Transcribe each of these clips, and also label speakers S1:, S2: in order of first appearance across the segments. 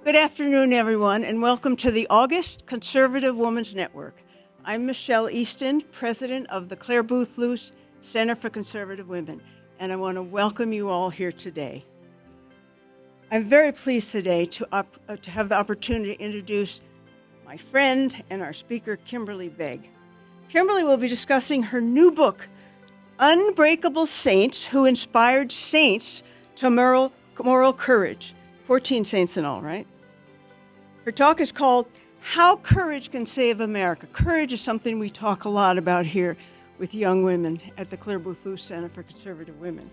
S1: Good afternoon, everyone, and welcome to the August Conservative Women's Network. I'm Michelle Easton, president of the Clare Boothe Luce Center for Conservative Women, and I want to welcome you all here today. I'm very pleased today to have the opportunity to introduce my friend and our speaker, Kimberly Begg. Kimberly will be discussing her new book, Unbreakable Saints Who Inspired Saints to Moral Courage. 14 saints in all, right? Her talk is called How Courage Can Save America. Courage is something we talk a lot about here with young women at the Clare Boothe Luce Center for Conservative Women.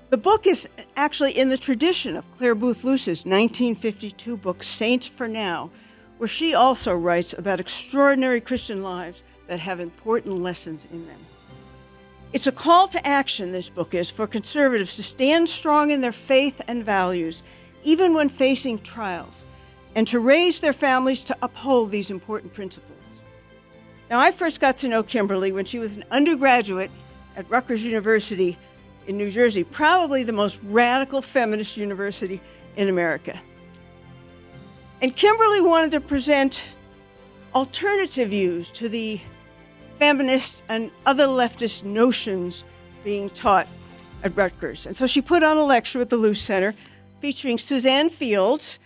S1: The book is actually in the tradition of Clare Boothe Luce's 1952 book, Saints for Now, where she also writes about extraordinary Christian lives that have important lessons in them. It's a call to action, this book is, for conservatives to stand strong in their faith and values, even when facing trials, and to raise their families to uphold these important principles. Now, I first got to know Kimberly when she was an undergraduate at Rutgers University in New Jersey, probably the most radical feminist university in America. And Kimberly wanted to present alternative views to the feminist and other leftist notions being taught at Rutgers. And so she put on a lecture at the Luce Center featuring Suzanne Fields,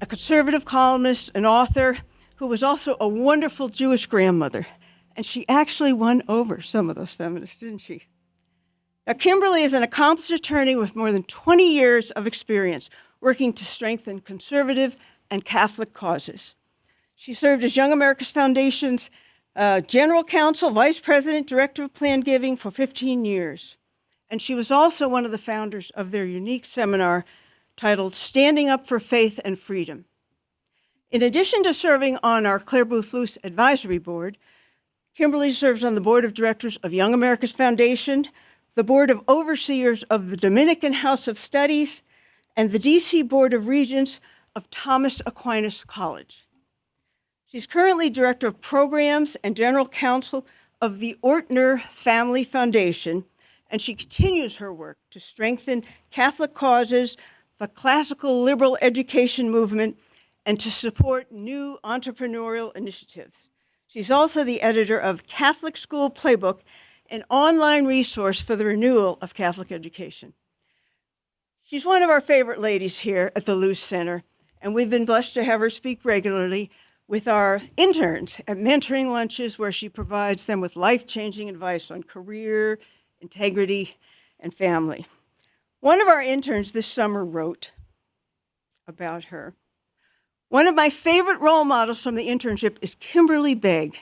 S1: a conservative columnist, an author, who was also a wonderful Jewish grandmother. And she actually won over some of those feminists, didn't she? Now, Kimberly is an accomplished attorney with more than 20 years of experience working to strengthen conservative and Catholic causes. She served as Young America's Foundation's General Counsel, Vice President, Director of Planned Giving for 15 years. And she was also one of the founders of their unique seminar titled Standing Up for Faith and Freedom. In addition to serving on our Clare Boothe Luce Advisory Board, Kimberly serves on the Board of Directors of Young America's Foundation, the Board of Overseers of the Dominican House of Studies, and the DC Board of Regents of Thomas Aquinas College. She's currently Director of Programs and General Counsel of the Ortner Family Foundation, and she continues her work to strengthen Catholic causes, the classical liberal education movement, and to support new entrepreneurial initiatives. She's also the editor of Catholic School Playbook, an online resource for the renewal of Catholic education. She's one of our favorite ladies here at the Luce Center, and we've been blessed to have her speak regularly with our interns at mentoring lunches, where she provides them with life-changing advice on career, integrity, and family. One of our interns this summer wrote about her. One of my favorite role models from the internship is Kimberly Begg,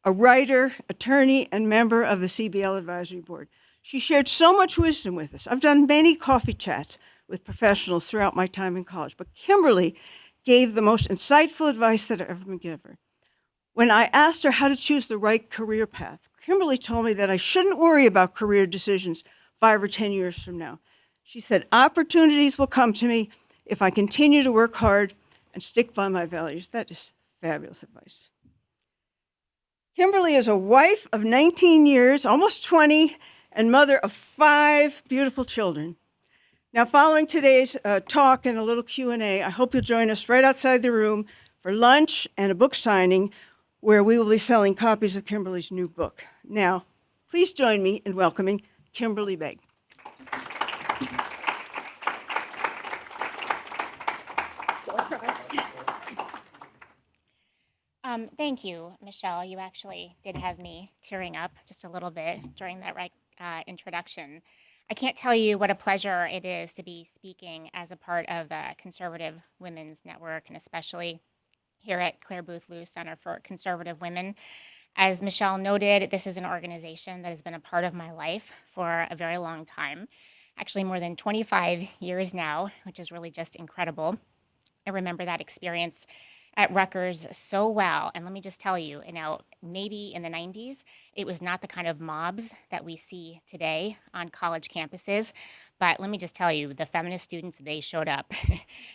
S1: a writer, attorney, and member of the CBL Advisory Board. She shared so much wisdom with us. I've done many coffee chats with professionals throughout my time in college, but Kimberly gave the most insightful advice that I've ever been given. When I asked her how to choose the right career path, Kimberly told me that I shouldn't worry about career decisions 5 or 10 years from now. She said, opportunities will come to me if I continue to work hard and stick by my values. That is fabulous advice. Kimberly is a wife of 19 years, almost 20, and mother of 5 beautiful children. Now, following today's talk and a little Q&A, I hope you'll join us right outside the room for lunch and a book signing, where we will be selling copies of Kimberly's new book. Now, please join me in welcoming Kimberly Begg.
S2: Thank you, Michelle. You actually did have me tearing up just a little bit during that introduction. I can't tell you what a pleasure it is to be speaking as a part of the Conservative Women's Network, and especially here at Clare Boothe Luce Center for Conservative Women. As Michelle noted, this is an organization that has been a part of my life for a very long time, actually more than 25 years now, which is really just incredible. I remember that experience at Rutgers so well. And let me just tell you, maybe in the 90s, it was not the kind of mobs that we see today on college campuses. But let me just tell you, the feminist students, they showed up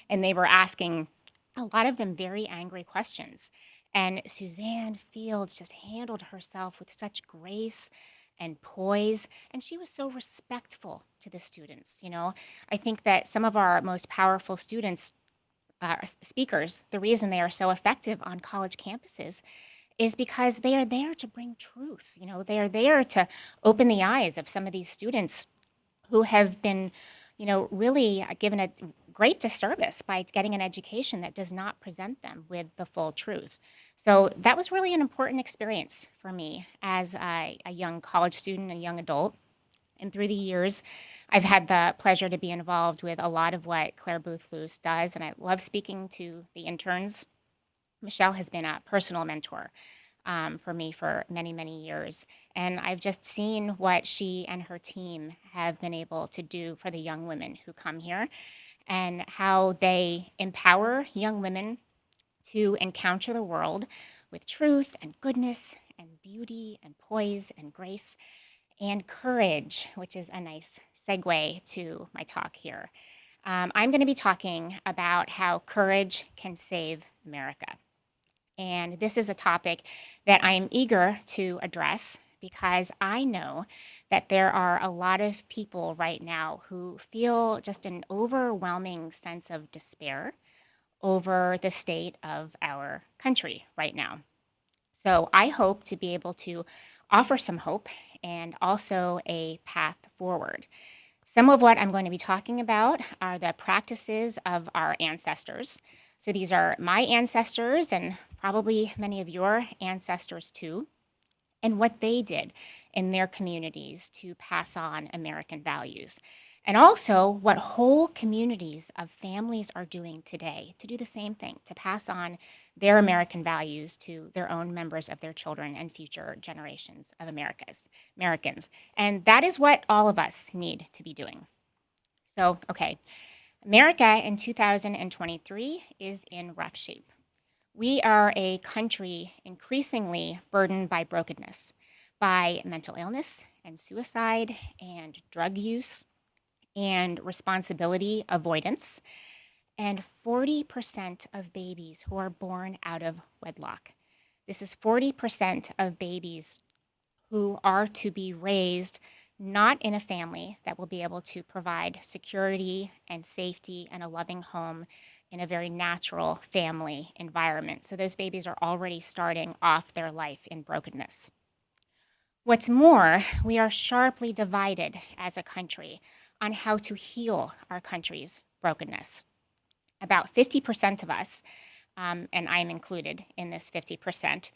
S2: and they were asking a lot of them very angry questions. And Suzanne Fields just handled herself with such grace and poise, and she was so respectful to the students. I think that some of our most powerful students speakers, the reason they are so effective on college campuses is because they are there to bring truth. They are there to open the eyes of some of these students who have been, really given a great disservice by getting an education that does not present them with the full truth. So that was really an important experience for me as a young college student, a young adult. And through the years, I've had the pleasure to be involved with a lot of what Clare Boothe Luce does, and I love speaking to the interns. Michelle has been a personal mentor for me for many, many years. And I've just seen what she and her team have been able to do for the young women who come here and how they empower young women to encounter the world with truth and goodness and beauty and poise and grace and courage, which is a nice segue to my talk here. I'm going to be talking about how courage can save America. And this is a topic that I am eager to address because I know that there are a lot of people right now who feel just an overwhelming sense of despair over the state of our country right now. So I hope to be able to offer some hope and also a path forward. Some of what I'm going to be talking about are the practices of our ancestors. So these are my ancestors and probably many of your ancestors too, and what they did in their communities to pass on American values. And also what whole communities of families are doing today to do the same thing, to pass on their American values to their own members of their children and future generations of Americans. And that is what all of us need to be doing. So, okay, America in 2023 is in rough shape. We are a country increasingly burdened by brokenness, by mental illness and suicide and drug use and responsibility avoidance, and 40% of babies who are born out of wedlock. This is 40% of babies who are to be raised not in a family that will be able to provide security and safety and a loving home in a very natural family environment. So those babies are already starting off their life in brokenness. What's more, we are sharply divided as a country on how to heal our country's brokenness. About 50% of us, and I'm included in this 50%,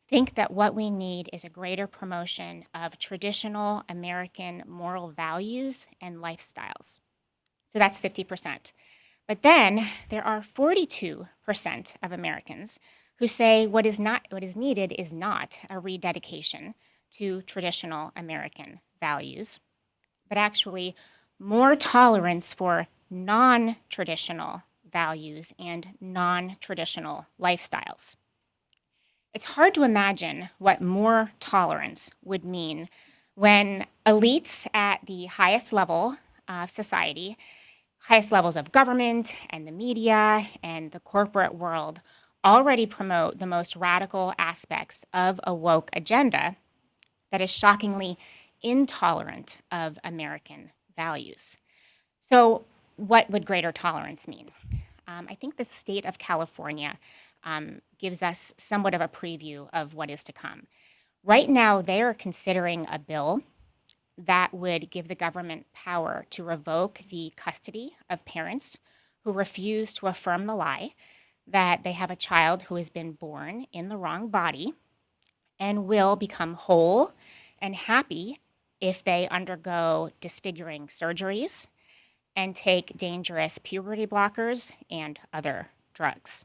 S2: think that what we need is a greater promotion of traditional American moral values and lifestyles. So that's 50%. But then there are 42% of Americans who say what is needed is not a rededication to traditional American values, but actually more tolerance for non-traditional values and non-traditional lifestyles. It's hard to imagine what more tolerance would mean when elites at the highest level of society, highest levels of government and the media and the corporate world already promote the most radical aspects of a woke agenda that is shockingly intolerant of American values. So, what would greater tolerance mean? I think the state of California gives us somewhat of a preview of what is to come. Right now, they are considering a bill that would give the government power to revoke the custody of parents who refuse to affirm the lie that they have a child who has been born in the wrong body and will become whole and happy if they undergo disfiguring surgeries and take dangerous puberty blockers and other drugs.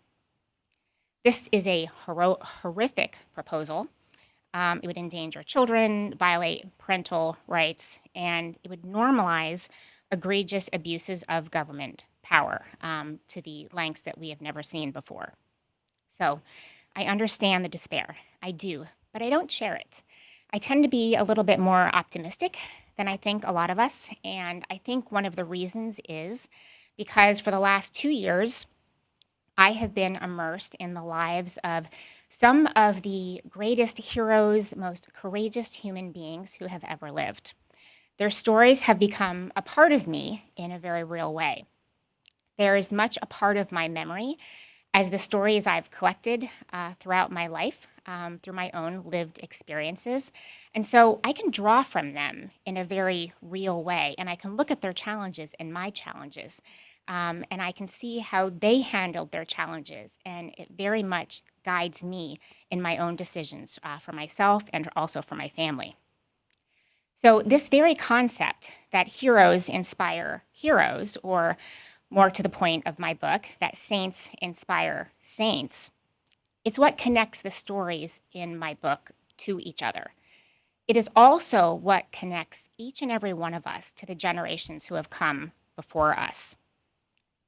S2: This is a horrific proposal. It would endanger children, violate parental rights, and it would normalize egregious abuses of government power to the lengths that we have never seen before. So I understand the despair. I do, but I don't share it. I tend to be a little bit more optimistic than I think a lot of us, and I think one of the reasons is because for the last 2 years, I have been immersed in the lives of some of the greatest heroes, most courageous human beings who have ever lived. Their stories have become a part of me in a very real way. There is much a part of my memory as the stories I've collected throughout my life through my own lived experiences. And so I can draw from them in a very real way, and I can look at their challenges and my challenges. And I can see how they handled their challenges, and it very much guides me in my own decisions for myself and also for my family. So, this very concept that heroes inspire heroes, or more to the point of my book, that saints inspire saints, it's what connects the stories in my book to each other. It is also what connects each and every one of us to the generations who have come before us.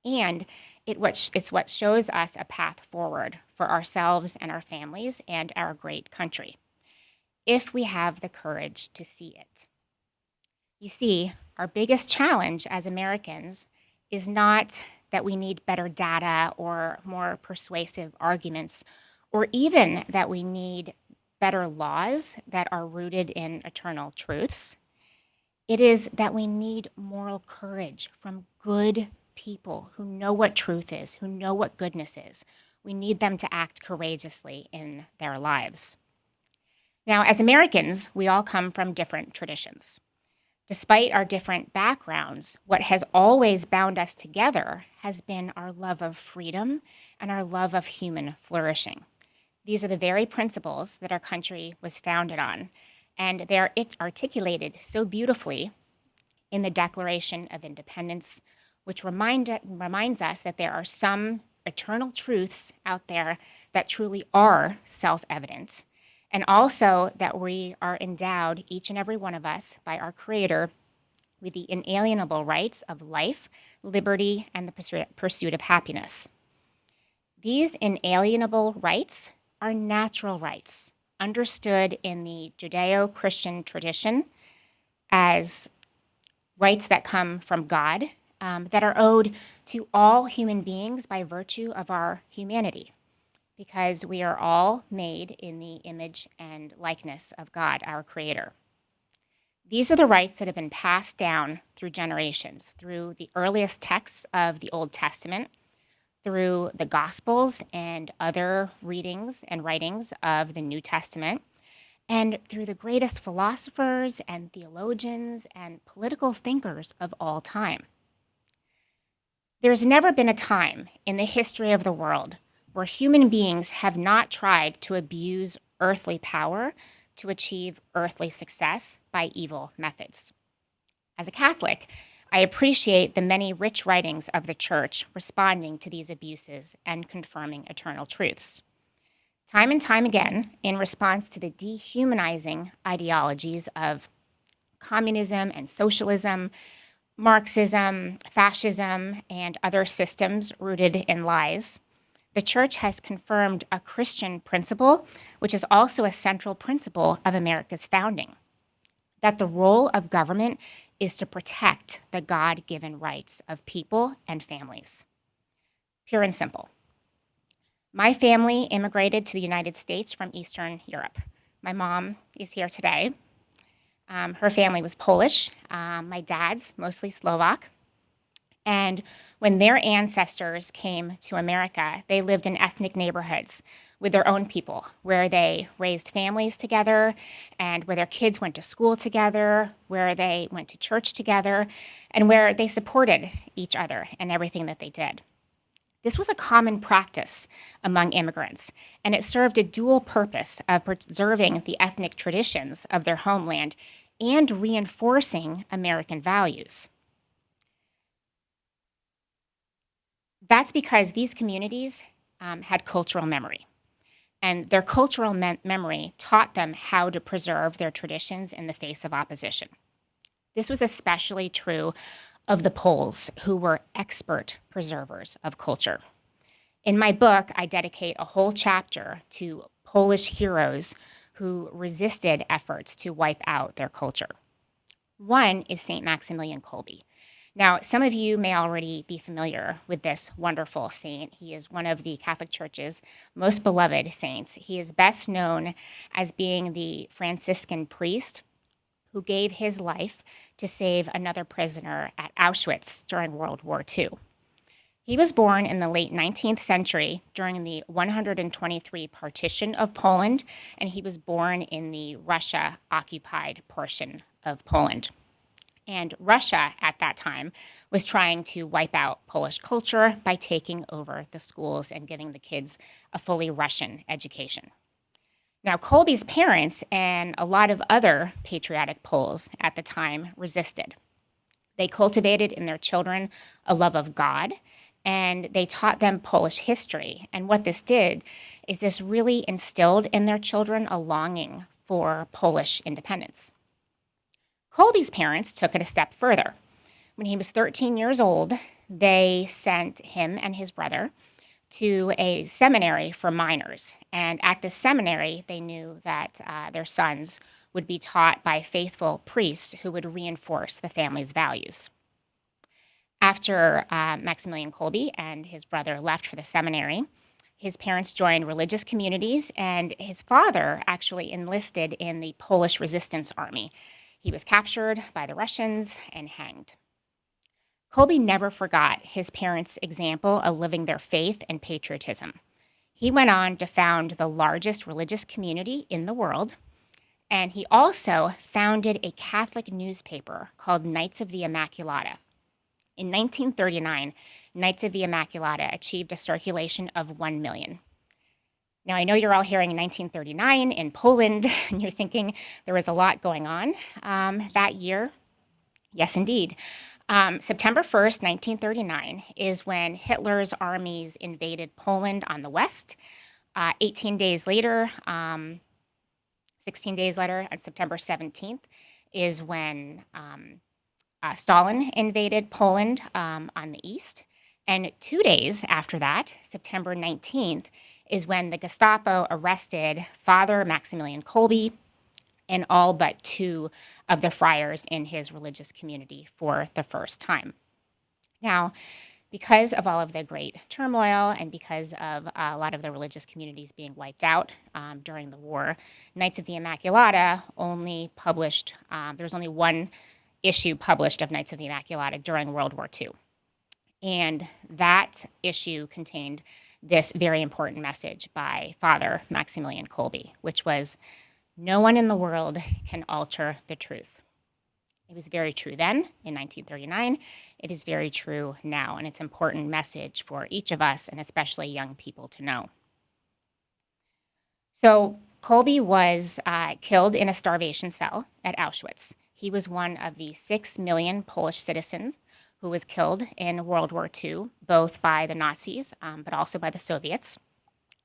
S2: And it's what shows us a path forward for ourselves and our families and our great country, if we have the courage to see it. You see, our biggest challenge as Americans is not that we need better data or more persuasive arguments, or even that we need better laws that are rooted in eternal truths. It is that we need moral courage from good people who know what truth is, who know what goodness is. We need them to act courageously in their lives. Now, as Americans, we all come from different traditions. Despite our different backgrounds, what has always bound us together has been our love of freedom and our love of human flourishing. These are the very principles that our country was founded on, and they're articulated so beautifully in the Declaration of Independence, which reminds us that there are some eternal truths out there that truly are self-evident, and also that we are endowed, each and every one of us, by our Creator with the inalienable rights of life, liberty, and the pursuit of happiness. These inalienable rights are natural rights, understood in the Judeo-Christian tradition as rights that come from God, that are owed to all human beings by virtue of our humanity, because we are all made in the image and likeness of God, our Creator. These are the rights that have been passed down through generations, through the earliest texts of the Old Testament, through the Gospels and other readings and writings of the New Testament, and through the greatest philosophers and theologians and political thinkers of all time. There's never been a time in the history of the world where human beings have not tried to abuse earthly power to achieve earthly success by evil methods. As a Catholic, I appreciate the many rich writings of the Church responding to these abuses and confirming eternal truths. Time and time again, in response to the dehumanizing ideologies of communism and socialism, Marxism, fascism, and other systems rooted in lies, the Church has confirmed a Christian principle, which is also a central principle of America's founding, that the role of government is to protect the God-given rights of people and families. Pure and simple. My family immigrated to the United States from Eastern Europe. My mom is here today. Her family was Polish. My dad's mostly Slovak. And when their ancestors came to America, they lived in ethnic neighborhoods with their own people, where they raised families together and where their kids went to school together, where they went to church together, and where they supported each other in everything that they did. This was a common practice among immigrants, and it served a dual purpose of preserving the ethnic traditions of their homeland and reinforcing American values. That's because these communities had cultural memory, and their cultural memory taught them how to preserve their traditions in the face of opposition. This was especially true of the Poles, who were expert preservers of culture. In my book, I dedicate a whole chapter to Polish heroes who resisted efforts to wipe out their culture. One is St. Maximilian Kolbe. Now, some of you may already be familiar with this wonderful saint. He is one of the Catholic Church's most beloved saints. He is best known as being the Franciscan priest who gave his life to save another prisoner at Auschwitz during World War II. He was born in the late 19th century during the 123 partition of Poland, and he was born in the Russia-occupied portion of Poland. And Russia at that time was trying to wipe out Polish culture by taking over the schools and giving the kids a fully Russian education. Now, Colby's parents and a lot of other patriotic Poles at the time resisted. They cultivated in their children a love of God, and they taught them Polish history. And what this did is this really instilled in their children a longing for Polish independence. Colby's parents took it a step further. When he was 13 years old, they sent him and his brother to a seminary for minors. And at this seminary, they knew that their sons would be taught by faithful priests who would reinforce the family's values. After Maximilian Kolbe and his brother left for the seminary, his parents joined religious communities, and his father actually enlisted in the Polish Resistance Army. He was captured by the Russians and hanged. Kolbe never forgot his parents' example of living their faith and patriotism. He went on to found the largest religious community in the world, and he also founded a Catholic newspaper called Knights of the Immaculata. In 1939, Knights of the Immaculata achieved a circulation of 1 million. Now, I know you're all hearing 1939 in Poland, and you're thinking there was a lot going on that year. Yes, indeed. September 1st, 1939 is when Hitler's armies invaded Poland on the west. 16 days later, on September 17th, is when Stalin invaded Poland on the east. And 2 days after that, September 19th, is when the Gestapo arrested Father Maximilian Kolbe and all but 2 of the friars in his religious community for the first time. Now, because of all of the great turmoil and because of a lot of the religious communities being wiped out during the war, Knights of the Immaculata only published, there was only one issue published of Knights of the Immaculata during World War II. And that issue contained this very important message by Father Maximilian Kolbe, which was, "No one in the world can alter the truth." It was very true then, in 1939. It is very true now, and it's an important message for each of us, and especially young people, to know. So Kolbe was killed in a starvation cell at Auschwitz. He was one of the 6 million Polish citizens who was killed in World War II, both by the Nazis, but also by the Soviets.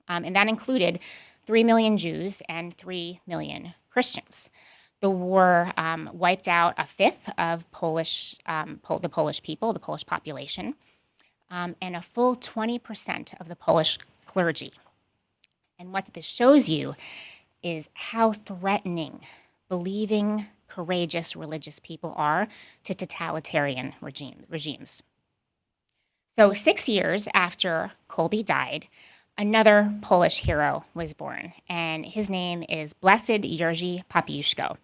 S2: And that included 3 million Jews and 3 million Christians. The war wiped out a fifth of the Polish people, the Polish population, and a full 20% of the Polish clergy. And what this shows you is how threatening believing, courageous religious people are to totalitarian regimes. So 6 years after Kolbe died, another Polish hero was born, and his name is Blessed Jerzy Papiuszko.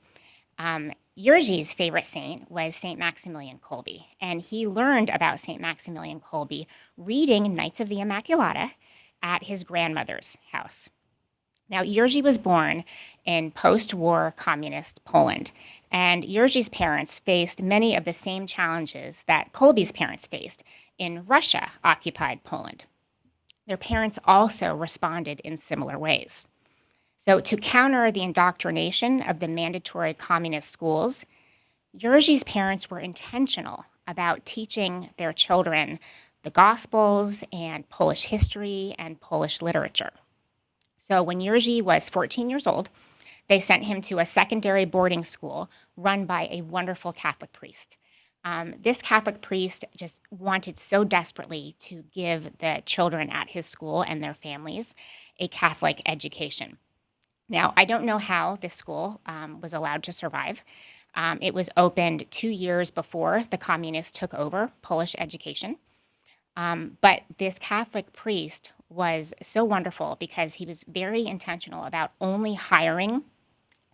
S2: Jerzy's favorite saint was St. Maximilian Kolbe, and he learned about St. Maximilian Kolbe reading Knights of the Immaculata at his grandmother's house. Now, Jerzy was born in post-war communist Poland, and Jerzy's parents faced many of the same challenges that Kolbe's parents faced in Russia-occupied Poland. Their parents also responded in similar ways. So to counter the indoctrination of the mandatory communist schools, Jerzy's parents were intentional about teaching their children the Gospels and Polish history and Polish literature. So when Jerzy was 14 years old, they sent him to a secondary boarding school run by a wonderful Catholic priest. This Catholic priest just wanted so desperately to give the children at his school and their families a Catholic education. Now, I don't know how this school was allowed to survive. It was opened 2 years before the communists took over Polish education. But this Catholic priest was so wonderful because he was very intentional about only hiring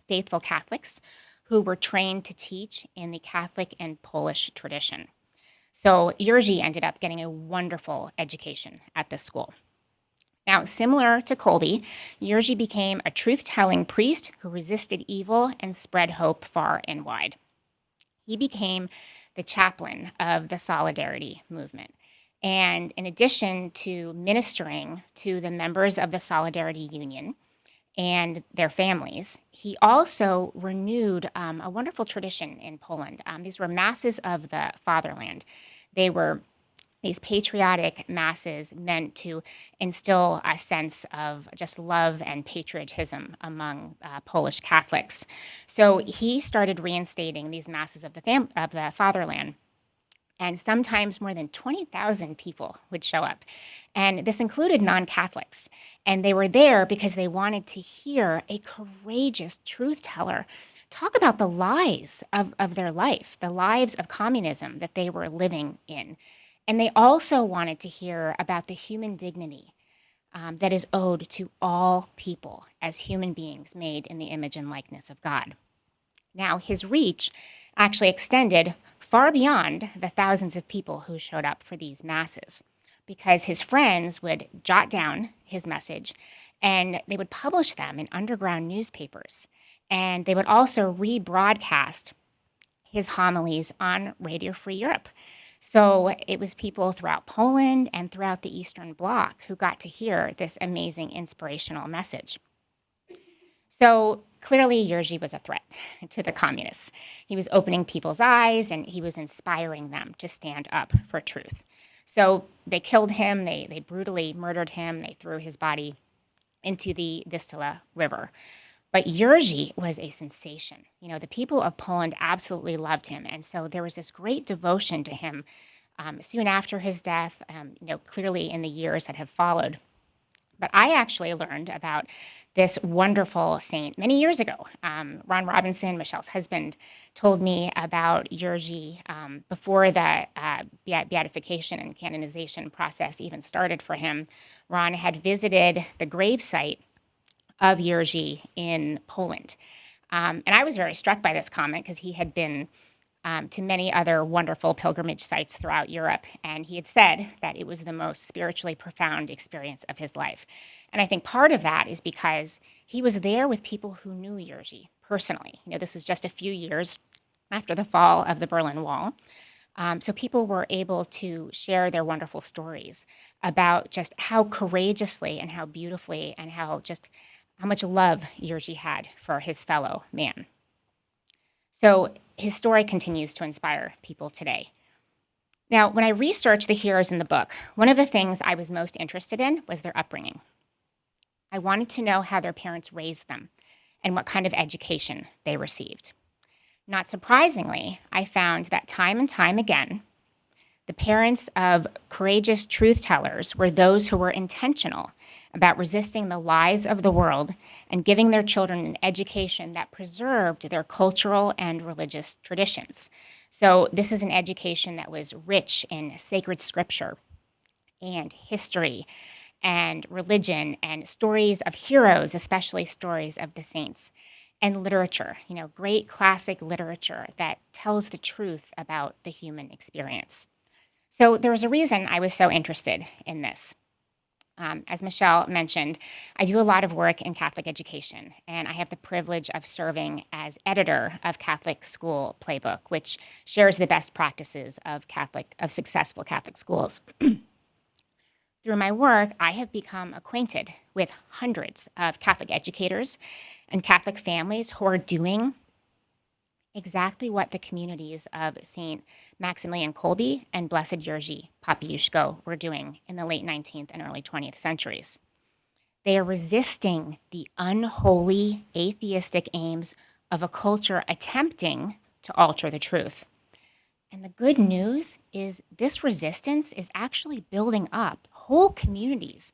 S2: faithful Catholics who were trained to teach in the Catholic and Polish tradition. So Yerji ended up getting a wonderful education at this school. Now, similar to Colby, Yerji became a truth-telling priest who resisted evil and spread hope far and wide. He became the chaplain of the Solidarity movement. And in addition to ministering to the members of the Solidarity Union and their families, he also renewed a wonderful tradition in Poland. These were masses of the fatherland. They were these patriotic masses meant to instill a sense of just love and patriotism among Polish Catholics. So he started reinstating these masses of the fatherland, and sometimes more than 20,000 people would show up. And this included non-Catholics. And they were there because they wanted to hear a courageous truth teller talk about the lies of their life, the lives of communism that they were living in. And they also wanted to hear about the human dignity that is owed to all people as human beings made in the image and likeness of God. Now, his reach actually extended far beyond the thousands of people who showed up for these masses, because his friends would jot down his message and they would publish them in underground newspapers. And they would also rebroadcast his homilies on Radio Free Europe. So it was people throughout Poland and throughout the Eastern Bloc who got to hear this amazing inspirational message. So clearly, Yerji was a threat to the communists. He was opening people's eyes and he was inspiring them to stand up for truth. So they killed him, they brutally murdered him, they threw his body into the Vistula River. But Yerji was a sensation. You know, the people of Poland absolutely loved him. And so there was this great devotion to him soon after his death, clearly in the years that have followed. But I actually learned about this wonderful saint many years ago. Ron Robinson, Michelle's husband, told me about Yerji before the beatification and canonization process even started for him. Ron had visited the gravesite of Yerji in Poland. And I was very struck by this comment because he had been to many other wonderful pilgrimage sites throughout Europe. And he had said that it was the most spiritually profound experience of his life. And I think part of that is because he was there with people who knew Yerji personally. You know, this was just a few years after the fall of the Berlin Wall. So people were able to share their wonderful stories about just how courageously and how beautifully and how much love Yerji had for his fellow man. So his story continues to inspire people today. Now, when I researched the heroes in the book, one of the things I was most interested in was their upbringing. I wanted to know how their parents raised them and what kind of education they received. Not surprisingly, I found that time and time again, the parents of courageous truth tellers were those who were intentional about resisting the lies of the world and giving their children an education that preserved their cultural and religious traditions. So this is an education that was rich in sacred scripture and history and religion and stories of heroes, especially stories of the saints, and literature, great classic literature that tells the truth about the human experience. So there was a reason I was so interested in this. As Michelle mentioned, I do a lot of work in Catholic education, and I have the privilege of serving as editor of Catholic School Playbook, which shares the best practices of successful Catholic schools. Through my work, I have become acquainted with hundreds of Catholic educators and Catholic families who are doing exactly what the communities of St. Maximilian Kolbe and Blessed Yerji Papiushko were doing in the late 19th and early 20th centuries. They are resisting the unholy atheistic aims of a culture attempting to alter the truth. And the good news is this resistance is actually building up whole communities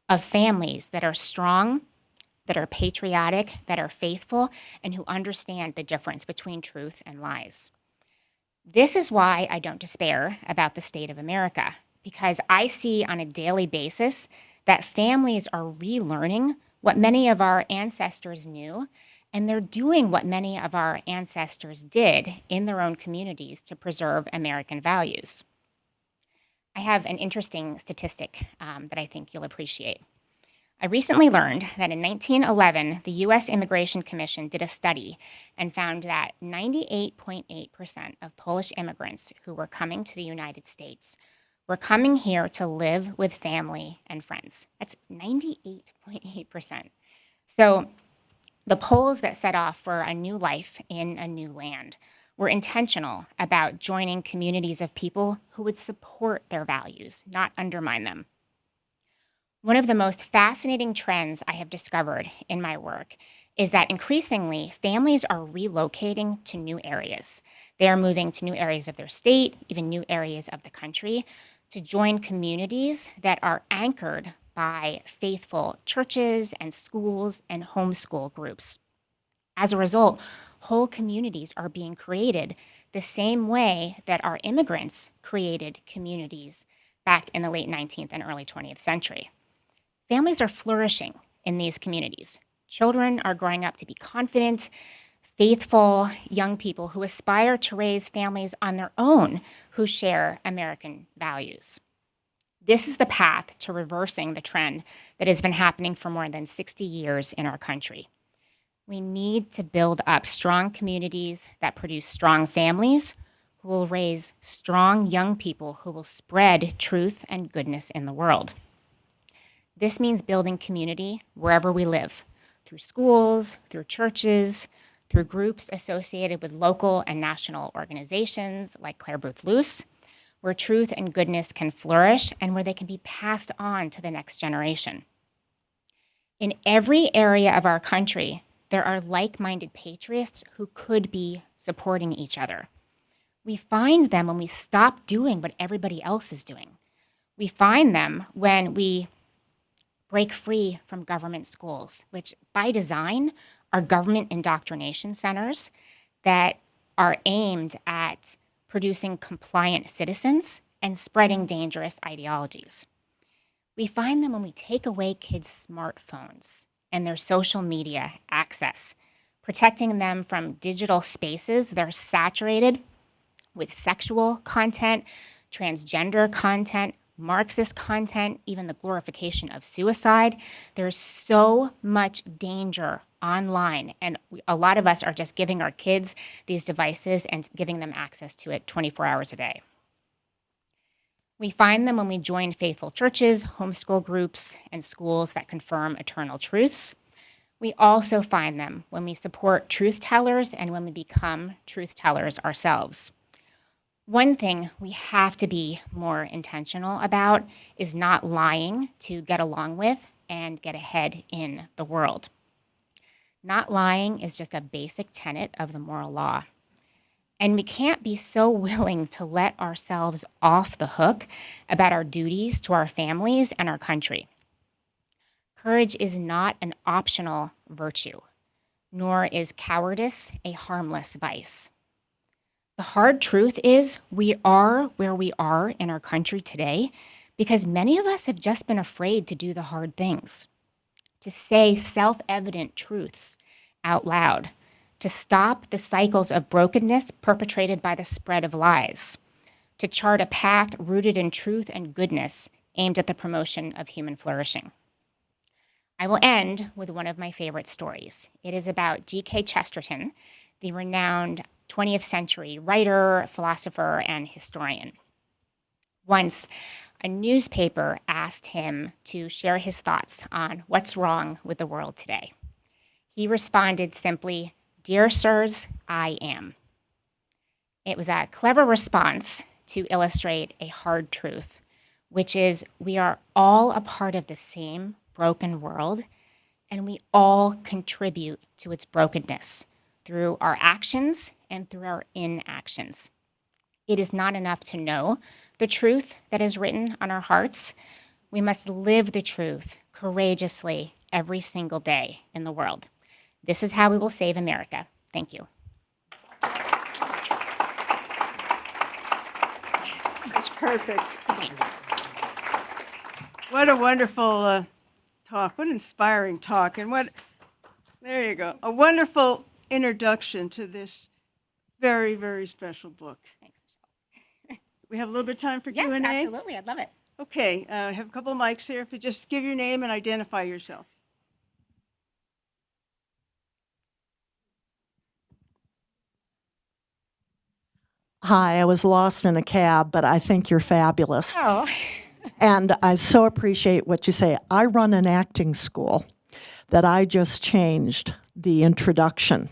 S2: of families that are strong, that are patriotic, that are faithful, and who understand the difference between truth and lies. This is why I don't despair about the state of America, because I see on a daily basis that families are relearning what many of our ancestors knew, and they're doing what many of our ancestors did in their own communities to preserve American values. I have an interesting statistic that I think you'll appreciate. I recently learned that in 1911, the U.S. Immigration Commission did a study and found that 98.8% of Polish immigrants who were coming to the United States were coming here to live with family and friends. That's 98.8%. So the Poles that set off for a new life in a new land were intentional about joining communities of people who would support their values, not undermine them. One of the most fascinating trends I have discovered in my work is that increasingly families are relocating to new areas. They are moving to new areas of their state, even new areas of the country, to join communities that are anchored by faithful churches and schools and homeschool groups. As a result, whole communities are being created the same way that our immigrants created communities back in the late 19th and early 20th century. Families are flourishing in these communities. Children are growing up to be confident, faithful young people who aspire to raise families on their own who share American values. This is the path to reversing the trend that has been happening for more than 60 years in our country. We need to build up strong communities that produce strong families who will raise strong young people who will spread truth and goodness in the world. This means building community wherever we live, through schools, through churches, through groups associated with local and national organizations like Clare Boothe Luce, where truth and goodness can flourish and where they can be passed on to the next generation. In every area of our country, there are like-minded patriots who could be supporting each other. We find them when we stop doing what everybody else is doing. We find them when we break free from government schools, which by design are government indoctrination centers that are aimed at producing compliant citizens and spreading dangerous ideologies. We find them when we take away kids' smartphones and their social media access, protecting them from digital spaces that are saturated with sexual content, transgender content, Marxist content, even the glorification of suicide. There's so much danger online, and a lot of us are just giving our kids these devices and giving them access to it 24 hours a day. We find them when we join faithful churches, homeschool groups, and schools that confirm eternal truths. We also find them when we support truth tellers and when we become truth tellers ourselves. One thing we have to be more intentional about is not lying to get along with and get ahead in the world. Not lying is just a basic tenet of the moral law. And we can't be so willing to let ourselves off the hook about our duties to our families and our country. Courage is not an optional virtue, nor is cowardice a harmless vice. The hard truth is we are where we are in our country today because many of us have just been afraid to do the hard things, to say self-evident truths out loud, to stop the cycles of brokenness perpetrated by the spread of lies, to chart a path rooted in truth and goodness aimed at the promotion of human flourishing. I will end with one of my favorite stories. It is about G.K. Chesterton, the renowned 20th century writer, philosopher, and historian. Once, a newspaper asked him to share his thoughts on what's wrong with the world today. He responded simply, "Dear sirs, I am." It was a clever response to illustrate a hard truth, which is we are all a part of the same broken world, and we all contribute to its brokenness through our actions and through our inactions. It is not enough to know the truth that is written on our hearts. We must live the truth courageously every single day in the world. This is how we will save America. Thank you.
S1: That's perfect. What a wonderful talk. What an inspiring talk. And there you go. A wonderful introduction to this very, very special book.
S2: Thanks,
S1: We have a little bit of time for
S2: Yes,
S1: Q&A?
S2: absolutely. I'd love it.
S1: Okay, I have a couple of mics here. If you just give your name and identify yourself.
S3: Hi, I was lost in a cab, but I think you're fabulous.
S2: Oh,
S3: And I so appreciate what you say. I run an acting school that I just changed the introduction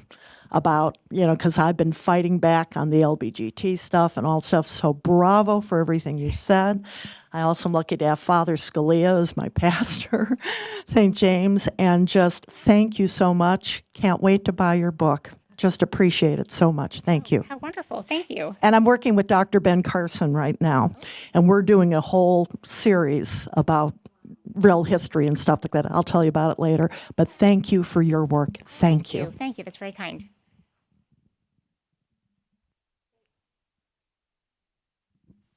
S3: about, because I've been fighting back on the LBGT stuff and all stuff. So bravo for everything you said. I also am lucky to have Father Scalia as my pastor, St. James, and just thank you so much. Can't wait to buy your book. Just appreciate it so much. Thank you.
S2: how wonderful. Thank you.
S3: And I'm working with Dr. Ben Carson right now, and we're doing a whole series about real history and stuff like that. I'll tell you about it later. But thank you for your work. Thank you.
S2: Thank you. That's very kind.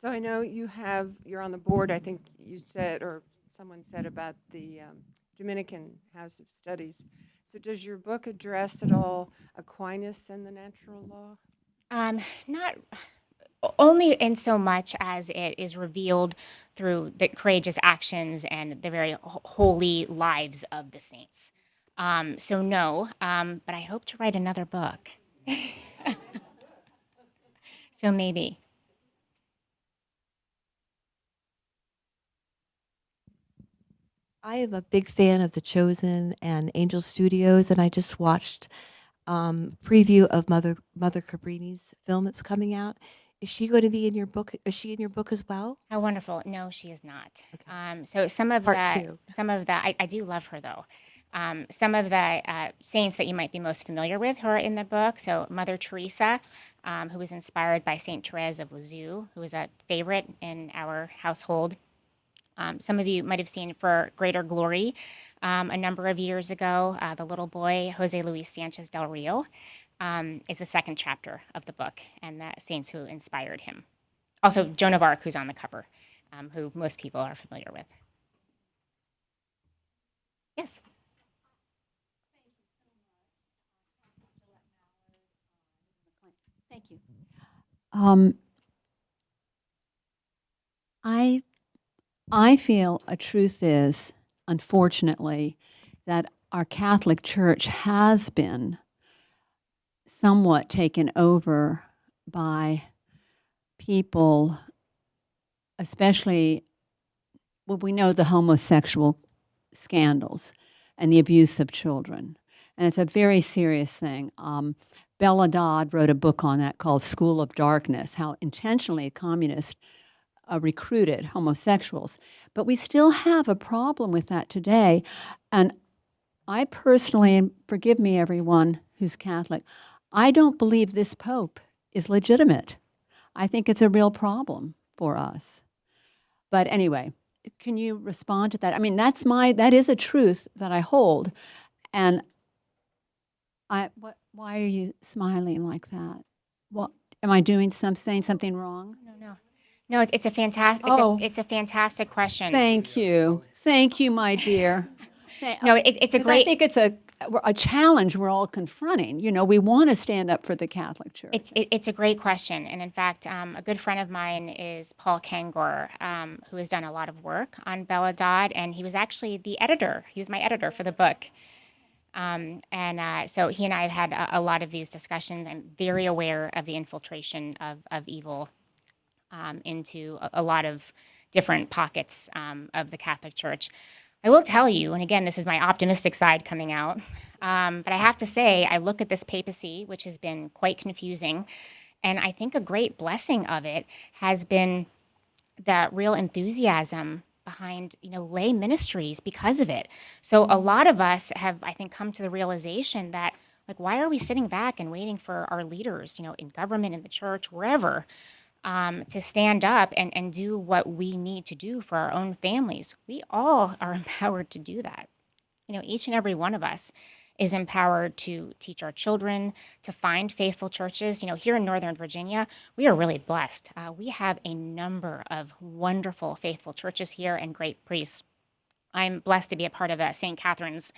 S4: So I know you're on the board, I think you said, or someone said about the Dominican House of Studies. So does your book address at all Aquinas and the natural law?
S2: Not only in so much as it is revealed through the courageous actions and the very holy lives of the saints. So no, but I hope to write another book. So maybe.
S5: I am a big fan of The Chosen and Angel Studios, and I just watched preview of Mother Cabrini's film that's coming out. Is she going to be in your book? Is she in your book as well?
S2: How wonderful. No, she is not.
S5: Okay.
S2: So
S5: Part two.
S2: I do love her though. Some of the saints that you might be most familiar with who are in the book. So Mother Teresa, who was inspired by Saint Therese of Lisieux, who was a favorite in our household. Some of you might have seen For Greater Glory a number of years ago. The little boy, Jose Luis Sanchez del Rio, is the second chapter of the book, and the saints who inspired him. Also, Joan of Arc, who's on the cover, who most people are familiar with. Yes.
S6: Thank you. Um, I feel a truth is, unfortunately, that our Catholic Church has been somewhat taken over by people, especially, well, we know the homosexual scandals and the abuse of children. And it's a very serious thing. Bella Dodd wrote a book on that called School of Darkness, how intentionally communists recruited homosexuals. But we still have a problem with that today. And I personally, and forgive me everyone who's Catholic, I don't believe this Pope is legitimate. I think it's a real problem for us. But anyway, can you respond to that? I mean, that is a truth that I hold. And why are you smiling like that? What, am I saying something wrong?
S2: No, it's a fantastic. It's a fantastic question.
S6: Thank you, my dear.
S2: No, it's a great.
S6: I think it's a challenge we're all confronting. You know, we want to stand up for the Catholic Church.
S2: It's a great question, and in fact, a good friend of mine is Paul Kangor, who has done a lot of work on Bella Dodd, and he was actually the editor. He was my editor for the book. So he and I have had a lot of these discussions. I'm very aware of the infiltration of evil into a lot of different pockets of the Catholic Church. I will tell you, and again, this is my optimistic side coming out, but I have to say, I look at this papacy, which has been quite confusing, and I think a great blessing of it has been the real enthusiasm behind, lay ministries because of it. So a lot of us have, I think, come to the realization that, why are we sitting back and waiting for our leaders, in government, in the church, wherever, to stand up and do what we need to do for our own families? We all are empowered to do that. Each and every one of us is empowered to teach our children, to find faithful churches. Here in Northern Virginia, we are really blessed. We have a number of wonderful, faithful churches here and great priests. I'm blessed to be a part of the St. Catherine's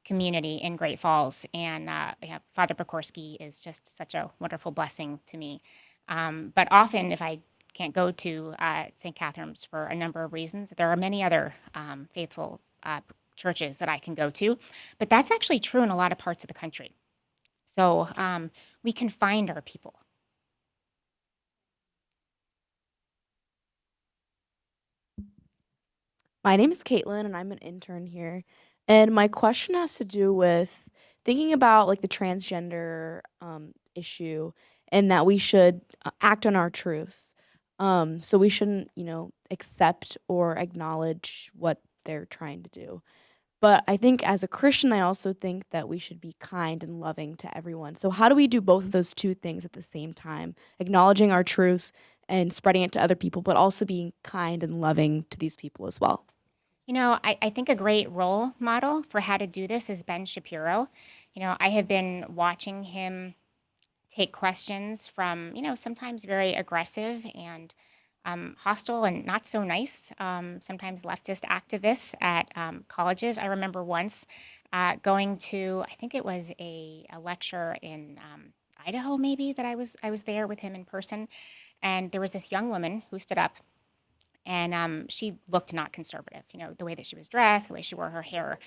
S2: community in Great Falls, and Father Pekorski is just such a wonderful blessing to me. But often, if I can't go to St. Catherine's for a number of reasons. There are many other faithful churches that I can go to, but that's actually true in a lot of parts of the country. So we can find our people.
S7: My name is Caitlin, and I'm an intern here. And my question has to do with thinking about like the transgender issue, and that we should act on our truths. So we shouldn't, accept or acknowledge what they're trying to do. But I think as a Christian, I also think that we should be kind and loving to everyone. So how do we do both of those two things at the same time? Acknowledging our truth and spreading it to other people, but also being kind and loving to these people as well.
S2: I think a great role model for how to do this is Ben Shapiro. I have been watching him take questions from, sometimes very aggressive and hostile and not so nice, sometimes leftist activists at colleges. I remember once going to, I think it was a lecture in Idaho, maybe, that I was there with him in person, and there was this young woman who stood up, and she looked not conservative, the way that she was dressed, the way she wore her hair.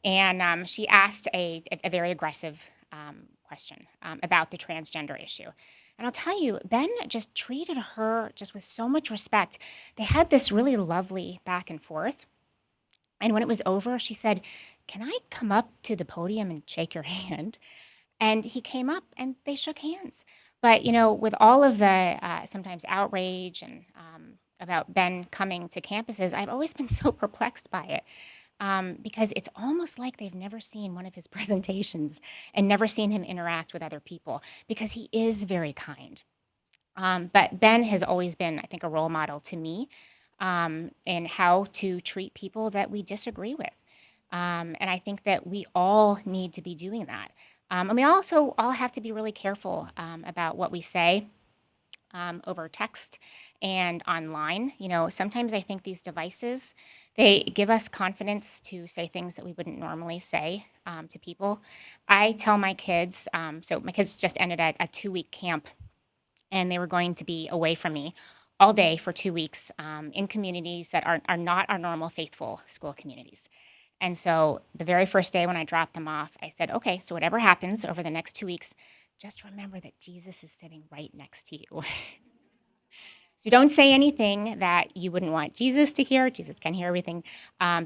S2: And she asked a very aggressive question about the transgender issue. And I'll tell you, Ben just treated her just with so much respect. They had this really lovely back and forth. And when it was over, she said, "Can I come up to the podium and shake your hand?" And he came up and they shook hands. But, with all of the sometimes outrage and about Ben coming to campuses, I've always been so perplexed by it. Because it's almost like they've never seen one of his presentations and never seen him interact with other people, because he is very kind. But Ben has always been, I think, a role model to me in how to treat people that we disagree with. And I think that we all need to be doing that. And we also all have to be really careful about what we say over text and online. Sometimes I think these devices, they give us confidence to say things that we wouldn't normally say to people. I tell my kids, so my kids just ended at a 2-week camp, and they were going to be away from me all day for 2 weeks in communities that are not our normal faithful school communities. And so the very first day when I dropped them off, I said, "Okay, so whatever happens over the next 2 weeks, just remember that Jesus is sitting right next to you." So don't say anything that you wouldn't want Jesus to hear. Jesus can hear everything.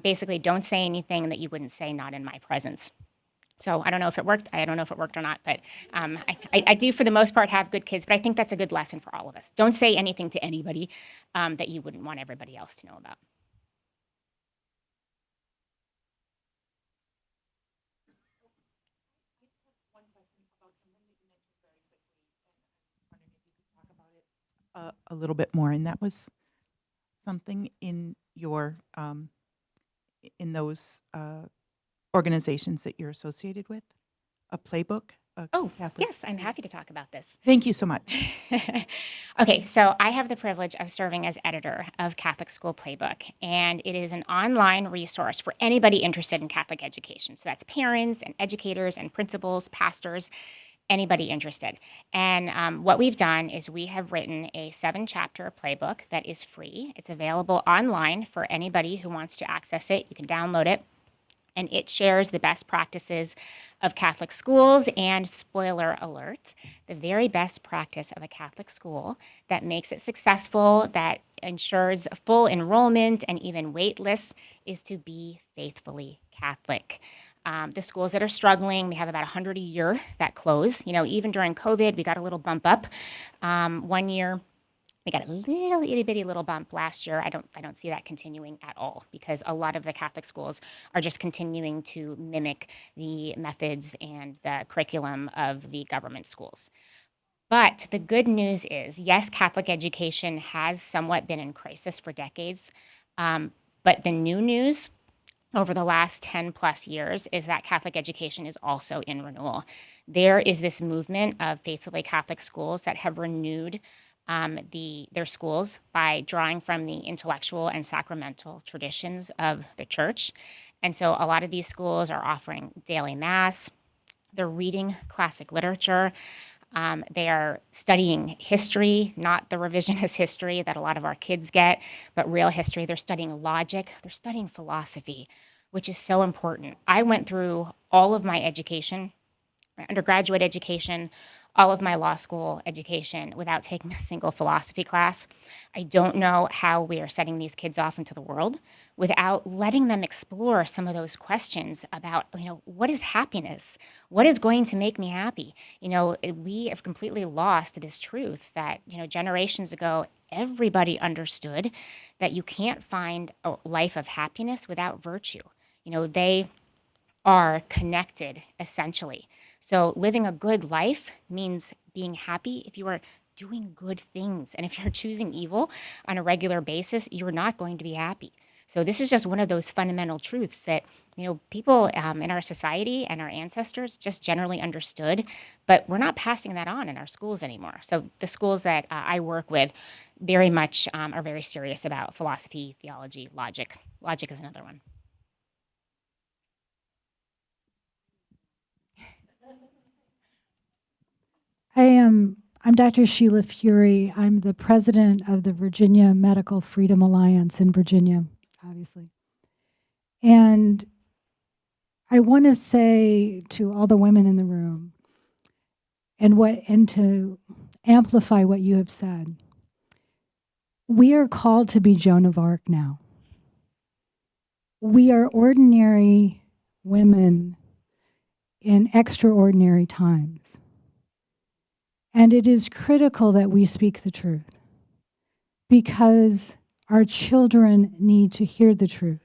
S2: Basically, don't say anything that you wouldn't say not in my presence. So I don't know if it worked. I don't know if it worked or not, but I do, for the most part, have good kids. But I think that's a good lesson for all of us. Don't say anything to anybody that you wouldn't want everybody else to know about.
S8: A little bit more, and that was something in your in those organizations that you're associated with, a playbook.
S2: Oh,
S8: Catholic
S2: yes, I'm happy to talk about this.
S8: Thank you so much.
S2: Okay, so I have the privilege of serving as editor of Catholic School Playbook, and it is an online resource for anybody interested in Catholic education. So that's parents and educators and principals, pastors, anybody interested. And what we've done is we have written a 7-chapter playbook that is free. It's available online for anybody who wants to access it. You can download it. And it shares the best practices of Catholic schools, and, spoiler alert, the very best practice of a Catholic school that makes it successful, that ensures full enrollment and even wait lists, is to be faithfully Catholic. The schools that are struggling, we have about 100 a year that close. Even during COVID, we got a little bump up. One year, we got a little itty bitty little bump last year. I don't see that continuing at all, because a lot of the Catholic schools are just continuing to mimic the methods and the curriculum of the government schools. But the good news is, yes, Catholic education has somewhat been in crisis for decades. But the new news over the last 10 plus years is that Catholic education is also in renewal. There is this movement of faithfully Catholic schools that have renewed their schools by drawing from the intellectual and sacramental traditions of the church. And so a lot of these schools are offering daily mass, they're reading classic literature, They are studying history, not the revisionist history that a lot of our kids get, but real history. They're studying logic. They're studying philosophy, which is so important. I went through all of my education, my undergraduate education, all of my law school education without taking a single philosophy class. I don't know how we are setting these kids off into the world without letting them explore some of those questions about, what is happiness? What is going to make me happy? We have completely lost this truth that, generations ago, everybody understood that you can't find a life of happiness without virtue. They are connected essentially. So living a good life means being happy if you are doing good things. And if you're choosing evil on a regular basis, you're not going to be happy. So this is just one of those fundamental truths that, people in our society and our ancestors just generally understood, but we're not passing that on in our schools anymore. So the schools that I work with very much are very serious about philosophy, theology, logic. Logic is another one.
S9: I'm Dr. Sheila Fury. I'm the president of the Virginia Medical Freedom Alliance in Virginia, obviously. And I want to say to all the women in the room and to amplify what you have said, we are called to be Joan of Arc now. We are ordinary women in extraordinary times. And it is critical that we speak the truth because our children need to hear the truth.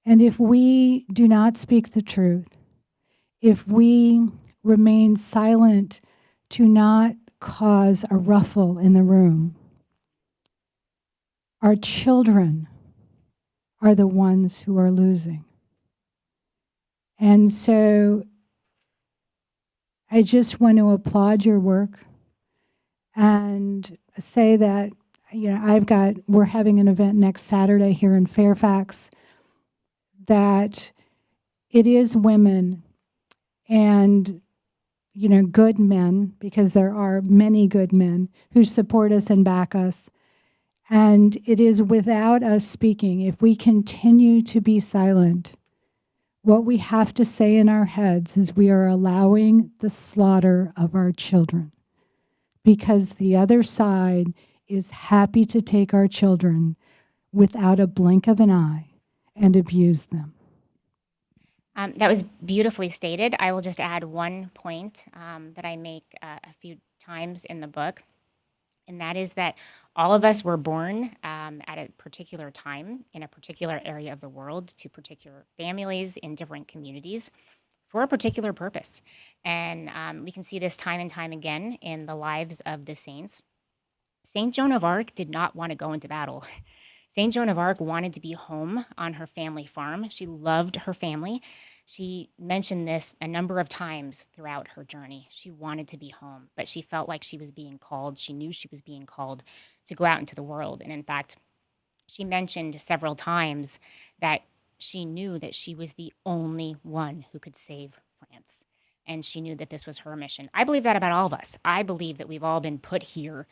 S9: And if we do not speak the truth, if we remain silent to not cause a ruffle in the room, our children are the ones who are losing. And so I just want to applaud your work and say that, we're having an event next Saturday here in Fairfax, that it is women and, good men, because there are many good men who support us and back us. And it is without us speaking, if we continue to be silent, what we have to say in our heads is we are allowing the slaughter of our children because the other side is happy to take our children without a blink of an eye and abuse them.
S2: That was beautifully stated. I will just add one point that I make a few times in the book, and that is that all of us were born at a particular time in a particular area of the world to particular families in different communities for a particular purpose. And we can see this time and time again in the lives of the saints. Saint Joan of Arc did not want to go into battle. Saint Joan of Arc wanted to be home on her family farm. She loved her family. She mentioned this a number of times throughout her journey. She wanted to be home, but she felt like she was being called. She knew she was being called to go out into the world. And in fact, she mentioned several times that she knew that she was the only one who could save France. And she knew that this was her mission. I believe that about all of us. I believe that we've all been put here.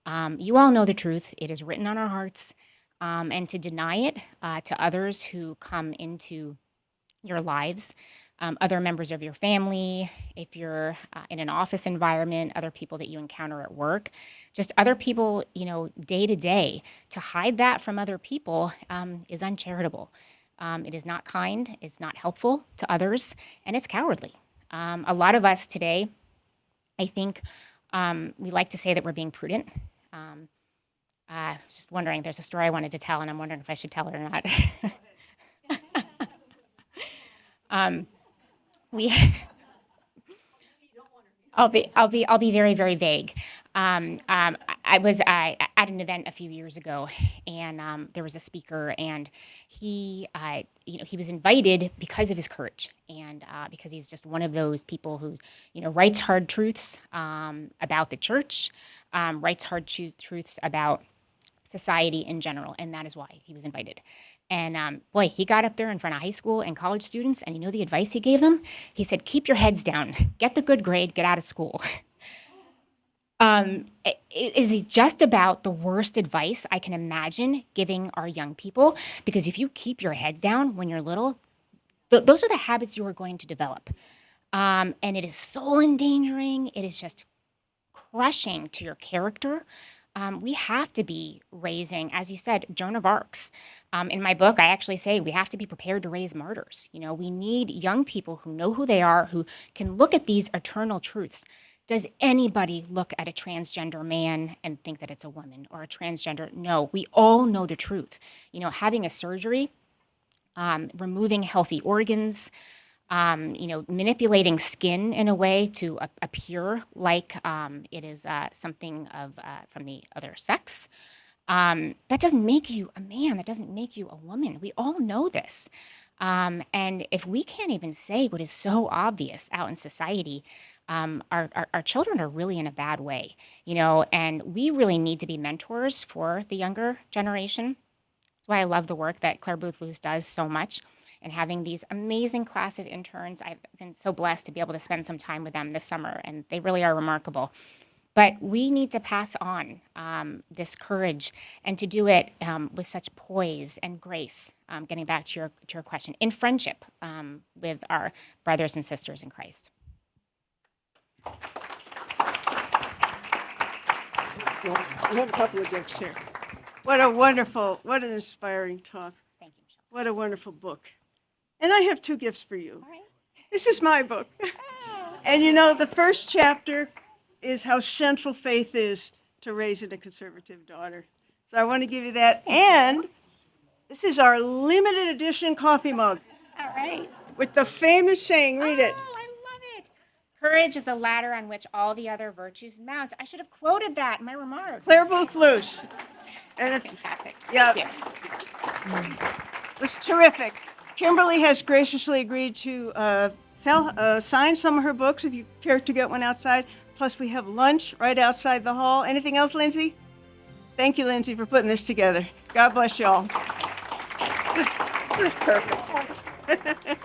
S2: You all know the truth. It is written on our hearts. And to deny it to others who come into your lives, other members of your family, if you're in an office environment, other people that you encounter at work, just other people, day to day, to hide that from other people is uncharitable. It is not kind, it's not helpful to others, and it's cowardly. A lot of us today, I think, we like to say that we're being prudent. Just wondering, there's a story I wanted to tell, and I'm wondering if I should tell it or not. I'll be very, very vague. I was at an event a few years ago, and there was a speaker, and he was invited because of his courage, and because he's just one of those people who, writes hard truths about the church, writes hard truths about society in general, and that is why he was invited. And boy, he got up there in front of high school and college students, and the advice he gave them? He said, keep your heads down, get the good grade, get out of school. It is just about the worst advice I can imagine giving our young people, because if you keep your head down when you're little, those are the habits you are going to develop. And it is soul endangering. It is just crushing to your character. We have to be raising, as you said, Joan of Arcs. In my book, I actually say we have to be prepared to raise martyrs. You know, we need young people who know who they are, who can look at these eternal truths. Does anybody look at a transgender man and think that it's a woman, or a transgender? No, we all know the truth. You know, having a surgery, removing healthy organs, manipulating skin in a way to appear like it is something of from the other sex. That doesn't make you a man. That doesn't make you a woman. We all know this. And if we can't even say what is so obvious out in society, our children are really in a bad way, and we really need to be mentors for the younger generation. That's why I love the work that Clare Boothe Luce does so much, and having these amazing class of interns. I've been so blessed to be able to spend some time with them this summer, and they really are remarkable. But we need to pass on this courage, and to do it with such poise and grace, getting back to your question, in friendship with our brothers and sisters in Christ.
S1: We have a couple of gifts here. What an inspiring talk.
S2: Thank you, Michelle.
S1: What a wonderful book. And I have two gifts for you.
S2: All right.
S1: This is my book. And the first chapter is how central faith is to raising a conservative daughter. So I want to give you that. And this is our limited edition coffee mug
S2: All right.
S1: with the famous saying, read it.
S2: Oh, I love it. Courage is the ladder on which all the other virtues mount. I should have quoted that in my remarks.
S1: Clare Boothe Luce. And it's,
S2: Fantastic.
S1: yeah,
S2: Thank you.
S1: it was terrific. Kimberly has graciously agreed to sign some of her books if you care to get one outside. Plus, we have lunch right outside the hall. Anything else, Lindsay? Thank you, Lindsay, for putting this together. God bless you all. This is perfect.